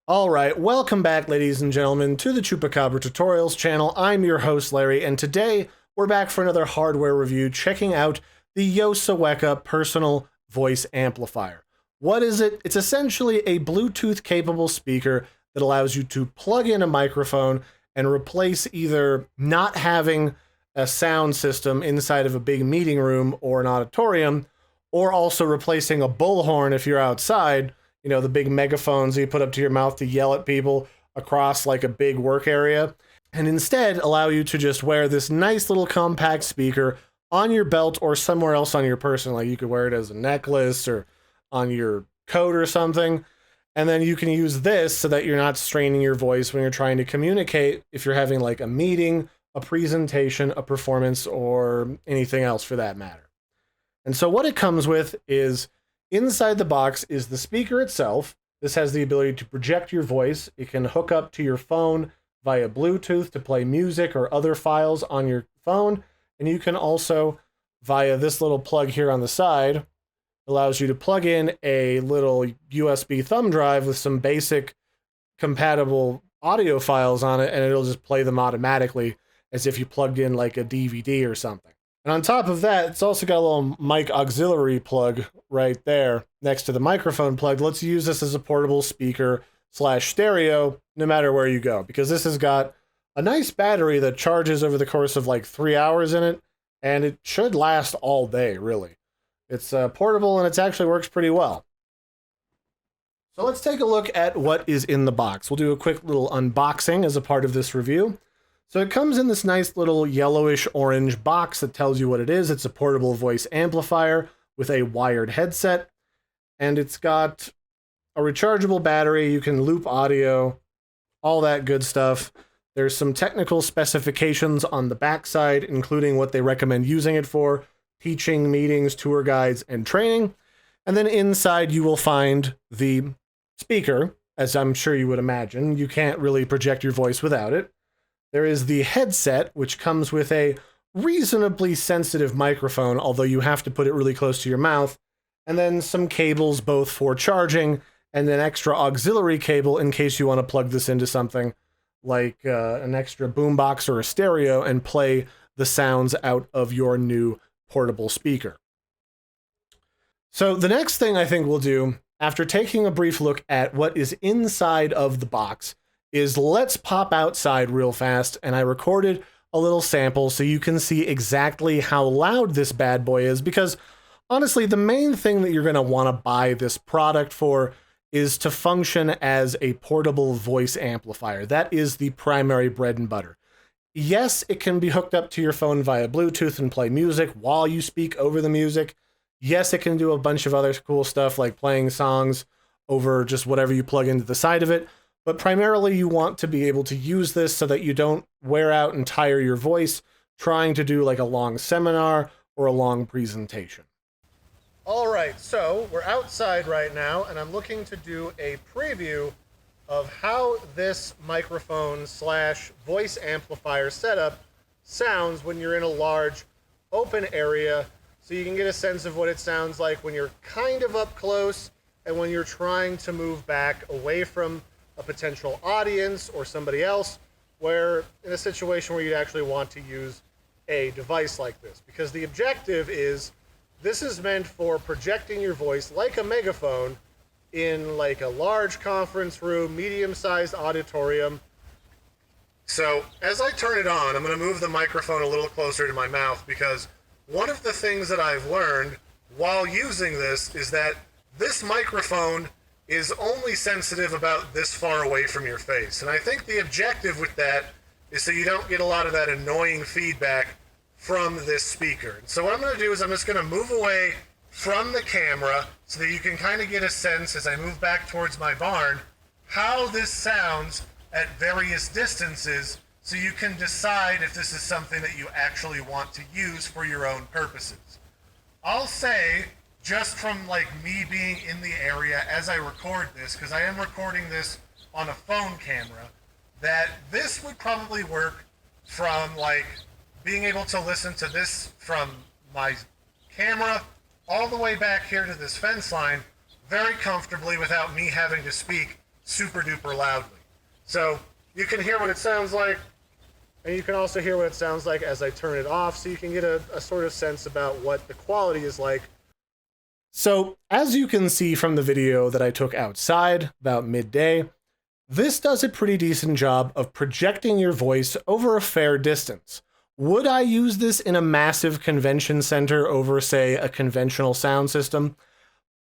Alright, welcome back ladies and gentlemen to the Chupacabra Tutorials channel. I'm your host Larry, and today we're back for another hardware review checking out the YOCEWECA Personal Voice Amplifier. What is it? It's essentially a Bluetooth capable speaker that allows you to plug in a microphone and replace either not having a sound system inside of a big meeting room or an auditorium, or also replacing a bullhorn if you're outside. You know, the big megaphones you put up to your mouth to yell at people across like a big work area, and instead allow you to just wear this nice little compact speaker on your belt or somewhere else on your person. Like you could wear it as a necklace or on your coat or something. And then you can use this so that you're not straining your voice when you're trying to communicate if you're having like a meeting, a presentation, a performance, or anything else for that matter. And so what it comes with is inside the box is the speaker itself. This has the ability to project your voice. It can hook up to your phone via Bluetooth to play music or other files on your phone. And you can also, via this little plug here on the side, allows you to plug in a little USB thumb drive with some basic compatible audio files on it, and it'll just play them automatically as if you plugged in like a DVD or something. And on top of that, it's also got a little mic auxiliary plug right there next to the microphone plug. Let's use this as a portable speaker / stereo no matter where you go, because this has got a nice battery that charges over the course of like 3 hours in it, and it should last all day, really. It's portable and it actually works pretty well. So let's take a look at what is in the box. We'll do a quick little unboxing as a part of this review. So it comes in this nice little yellowish orange box that tells you what it is. It's a portable voice amplifier with a wired headset, and it's got a rechargeable battery. You can loop audio, all that good stuff. There's some technical specifications on the backside, including what they recommend using it for: teaching, meetings, tour guides, and training. And then inside you will find the speaker, as I'm sure you would imagine. You can't really project your voice without it. There is the headset, which comes with a reasonably sensitive microphone, although you have to put it really close to your mouth, and then some cables both for charging and an extra auxiliary cable in case you want to plug this into something like an extra boombox or a stereo and play the sounds out of your new portable speaker. So the next thing I think we'll do, after taking a brief look at what is inside of the box, is let's pop outside real fast, and I recorded a little sample so you can see exactly how loud this bad boy is, because honestly, the main thing that you're going to want to buy this product for is to function as a portable voice amplifier. That is the primary bread and butter. Yes, it can be hooked up to your phone via Bluetooth and play music while you speak over the music. Yes, it can do a bunch of other cool stuff like playing songs over just whatever you plug into the side of it. But primarily you want to be able to use this so that you don't wear out and tire your voice trying to do like a long seminar or a long presentation. All right, so we're outside right now, and I'm looking to do a preview of how this microphone / voice amplifier setup sounds when you're in a large open area, so you can get a sense of what it sounds like when you're kind of up close and when you're trying to move back away from a potential audience or somebody else, where in a situation where you'd actually want to use a device like this. Because the objective is, this is meant for projecting your voice like a megaphone in like a large conference room, medium-sized auditorium. So as I turn it on, I'm going to move the microphone a little closer to my mouth, because one of the things that I've learned while using this is that this microphone is only sensitive about this far away from your face. And I think the objective with that is so you don't get a lot of that annoying feedback from this speaker. And so what I'm going to do is I'm just going to move away from the camera so that you can kind of get a sense, as I move back towards my barn, how this sounds at various distances, so you can decide if this is something that you actually want to use for your own purposes. I'll say, just from like me being in the area as I record this, because I am recording this on a phone camera, that this would probably work from like being able to listen to this from my camera all the way back here to this fence line very comfortably without me having to speak super duper loudly. So you can hear what it sounds like, and you can also hear what it sounds like as I turn it off, so you can get a sort of sense about what the quality is like. So as you can see from the video that I took outside about midday, this does a pretty decent job of projecting your voice over a fair distance. Would I use this in a massive convention center over, say, a conventional sound system?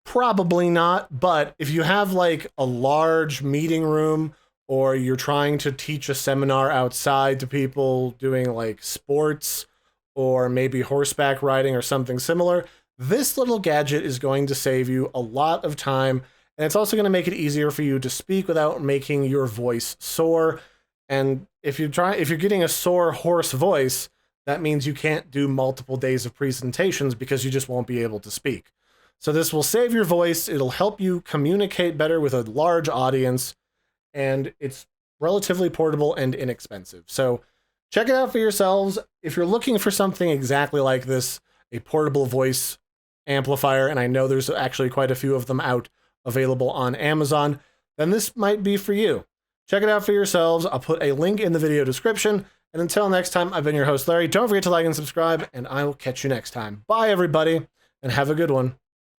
Probably not, but if you have like a large meeting room, or you're trying to teach a seminar outside to people doing like sports or maybe horseback riding or something similar, this little gadget is going to save you a lot of time, and it's also going to make it easier for you to speak without making your voice sore. And if you're getting a sore, hoarse voice, that means you can't do multiple days of presentations because you just won't be able to speak. So this will save your voice, it'll help you communicate better with a large audience, and it's relatively portable and inexpensive. So check it out for yourselves. If you're looking for something exactly like this, a portable voice amplifier, and I know there's actually quite a few of them out available on Amazon, then this might be for you. Check it out for yourselves. I'll put a link in the video description. And until next time, I've been your host, Larry. Don't forget to like and subscribe, and I will catch you next time. Bye, everybody, and have a good one.